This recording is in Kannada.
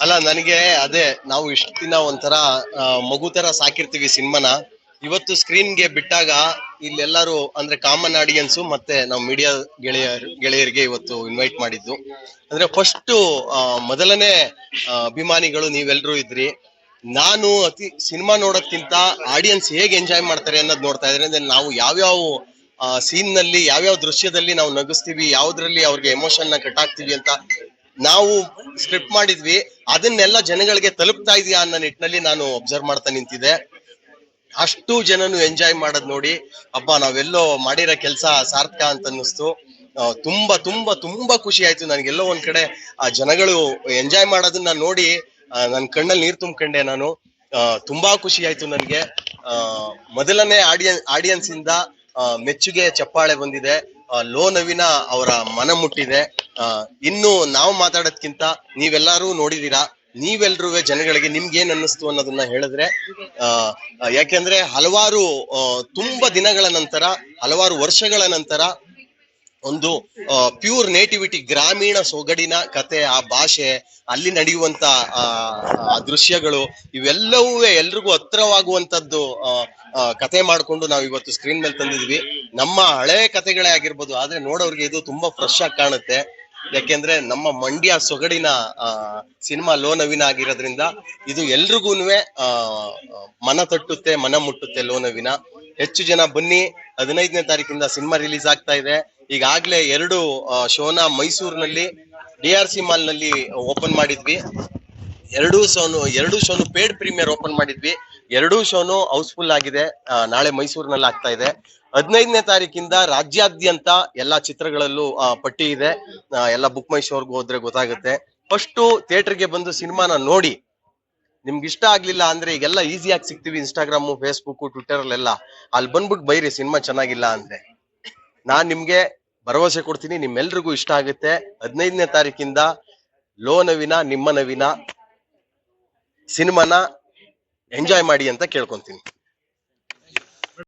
ಅಲ್ಲ, ನನಗೆ ಅದೇ, ನಾವು ಇಷ್ಟು ದಿನ ಒಂಥರ ಮಗು ತರ ಸಾಕಿರ್ತೀವಿ ಸಿನಿಮಾನ. ಇವತ್ತು ಸ್ಕ್ರೀನ್ಗೆ ಬಿಟ್ಟಾಗ ಇಲ್ಲೆಲ್ಲರೂ ಅಂದ್ರೆ ಕಾಮನ್ ಆಡಿಯನ್ಸ್ ಮತ್ತೆ ನಾವು ಮೀಡಿಯಾ ಗೆಳೆಯರಿಗೆ ಇವತ್ತು ಇನ್ವೈಟ್ ಮಾಡಿದ್ದು. ಅಂದ್ರೆ ಫಸ್ಟ್ ಮೊದಲನೇ ಅಭಿಮಾನಿಗಳು ನೀವೆಲ್ಲರೂ ಇದ್ರಿ. ನಾನು ಸಿನಿಮಾ ನೋಡೋದ್ಕಿಂತ ಆಡಿಯನ್ಸ್ ಹೇಗೆ ಎಂಜಾಯ್ ಮಾಡ್ತಾರೆ ಅನ್ನೋದು ನೋಡ್ತಾ ಇದ್ರೆ, ಅಂದ್ರೆ ನಾವು ಯಾವ್ಯಾವ ಸೀನ್ ನಲ್ಲಿ ಯಾವ್ಯಾವ ದೃಶ್ಯದಲ್ಲಿ ನಾವು ನಗಿಸ್ತೀವಿ, ಯಾವ್ದ್ರಲ್ಲಿ ಅವ್ರಿಗೆ ಎಮೋಷನ್ ನ ಕಟ್ಟಾಕ್ತಿವಿ ಅಂತ ನಾವು ಸ್ಕ್ರಿಪ್ಟ್ ಮಾಡಿದ್ವಿ. ಅದನ್ನೆಲ್ಲ ಜನಗಳಿಗೆ ತಲುಪ್ತಾ ಇದೆಯಾ ಅನ್ನೋ ನಿಟ್ಟಿನಲ್ಲಿ ನಾನು ಅಬ್ಸರ್ವ್ ಮಾಡ್ತಾ ನಿಂತಿದ್ದೆ. ಅಷ್ಟು ಜನನು ಎಂಜಾಯ್ ಮಾಡೋದ್ ನೋಡಿ ಹಬ್ಬ ನಾವೆಲ್ಲೋ ಮಾಡಿರೋ ಕೆಲಸ ಸಾರ್ಥಕ ಅಂತ ಅನ್ನಿಸ್ತು. ತುಂಬಾ ತುಂಬಾ ತುಂಬಾ ಖುಷಿ ಆಯ್ತು ನನಗೆಲ್ಲೋ ಒಂದ್ ಕಡೆ ಆ ಜನಗಳು ಎಂಜಾಯ್ ಮಾಡೋದನ್ನ ನೋಡಿ ನನ್ ಕಣ್ಣಲ್ಲಿ ನೀರ್ ತುಂಬ್ಕೊಂಡೆ ನಾನು. ತುಂಬಾ ಖುಷಿ ಆಯ್ತು ನನ್ಗೆ. ಮೊದಲನೇ ಆಡಿಯನ್ಸ್ ಇಂದ ಮೆಚ್ಚುಗೆ ಚಪ್ಪಾಳೆ ಬಂದಿದೆ. ಲೋ ನವೀನ ಅವರ ಮನ ಮುಟ್ಟಿದೆ. ಇನ್ನು ನಾವು ಮಾತಾಡೋದ್ಕಿಂತ ನೀವೆಲ್ಲರೂ ನೋಡಿದೀರಾ, ನೀವೆಲ್ರೂ ಜನಗಳಿಗೆ ನಿಮ್ಗೆ ಏನ್ ಅನ್ನಿಸ್ತು ಅನ್ನೋದನ್ನ ಹೇಳಿದ್ರೆ, ಯಾಕೆಂದ್ರೆ ಹಲವಾರು ತುಂಬಾ ದಿನಗಳ ನಂತರ, ಹಲವಾರು ವರ್ಷಗಳ ನಂತರ ಒಂದು ಪ್ಯೂರ್ ನೇಟಿವಿಟಿ, ಗ್ರಾಮೀಣ ಸೊಗಡಿನ ಕತೆ, ಆ ಭಾಷೆ, ಅಲ್ಲಿ ನಡೆಯುವಂತ ದೃಶ್ಯಗಳು, ಇವೆಲ್ಲವೂ ಎಲ್ರಿಗೂ ಹತ್ರವಾಗುವಂತದ್ದು ಕತೆ ಮಾಡ್ಕೊಂಡು ನಾವು ಇವತ್ತು ಸ್ಕ್ರೀನ್ ಮೇಲೆ ತಂದಿದ್ವಿ. ನಮ್ಮ ಹಳೆ ಕತೆಗಳೇ ಆಗಿರ್ಬೋದು, ಆದ್ರೆ ನೋಡೋರ್ಗೆ ಇದು ತುಂಬಾ ಫ್ರೆಶ್ ಆಗಿ ಕಾಣುತ್ತೆ. ಯಾಕೆಂದ್ರೆ ನಮ್ಮ ಮಂಡ್ಯ ಸೊಗಡಿನ ಸಿನಿಮಾ ಲೋ ನವೀನ ಆಗಿರೋದ್ರಿಂದ ಇದು ಎಲ್ರಿಗೂನುವೆ ಮನ ತಟ್ಟುತ್ತೆ, ಮನ ಮುಟ್ಟುತ್ತೆ ಲೋ ನವೀನ. ಹೆಚ್ಚು ಜನ ಬನ್ನಿ. 15ನೇ ತಾರೀಕಿಂದ ಸಿನಿಮಾ ರಿಲೀಸ್ ಆಗ್ತಾ ಇದೆ. ಈಗಾಗ್ಲೇ 2 ಶೋನ ಮೈಸೂರಿನಲ್ಲಿ DRC ಮಾಲ್ ನಲ್ಲಿ ಓಪನ್ ಮಾಡಿದ್ವಿ. 2 ಶೋನು ಪೇಡ್ ಪ್ರೀಮಿಯರ್ ಓಪನ್ ಮಾಡಿದ್ವಿ. 2 ಶೋನು ಹೌಸ್ಫುಲ್ ಆಗಿದೆ. ನಾಳೆ ಮೈಸೂರಿನಲ್ಲಿ ಆಗ್ತಾ ಇದೆ. 15ನೇ ತಾರೀಕಿಂದ ರಾಜ್ಯಾದ್ಯಂತ ಎಲ್ಲಾ ಚಿತ್ರಗಳಲ್ಲೂ ಪಟ್ಟಿ ಇದೆ. ಎಲ್ಲ ಬುಕ್ ಮೈ ಶೋರ್ಗೆ ಹೋದ್ರೆ ಗೊತ್ತಾಗುತ್ತೆ. ಫಸ್ಟ್ ಥಿಯೇಟರ್ಗೆ ಬಂದು ಸಿನಿಮಾನ ನೋಡಿ, ನಿಮ್ಗೆ ಇಷ್ಟ ಆಗ್ಲಿಲ್ಲ ಅಂದ್ರೆ ಈಗೆಲ್ಲ ಈಸಿಯಾಗಿ ಸಿಗ್ತೀವಿ, ಇನ್ಸ್ಟಾಗ್ರಾಮು, ಫೇಸ್ಬುಕ್, ಟ್ವಿಟರ್ ಅಲ್ಲೆಲ್ಲ. ಅಲ್ಲಿ ಬಂದ್ಬಿಟ್ಟು ಬೈರಿ ಸಿನಿಮಾ ಚೆನ್ನಾಗಿಲ್ಲ ಅಂದ್ರೆ. ನಾನ್ ನಿಮ್ಗೆ ಭರವಸೆ ಕೊಡ್ತೀನಿ, ನಿಮ್ಮೆಲ್ರಿಗೂ ಇಷ್ಟ ಆಗುತ್ತೆ. 15ನೇ ತಾರೀಕಿಂದ ಲೋ ನವೀನ, ನಿಮ್ಮ ನವೀನ ಸಿನಿಮಾನ ಎಂಜಾಯ್ ಮಾಡಿ ಅಂತ ಕೇಳ್ಕೊಂತೀನಿ.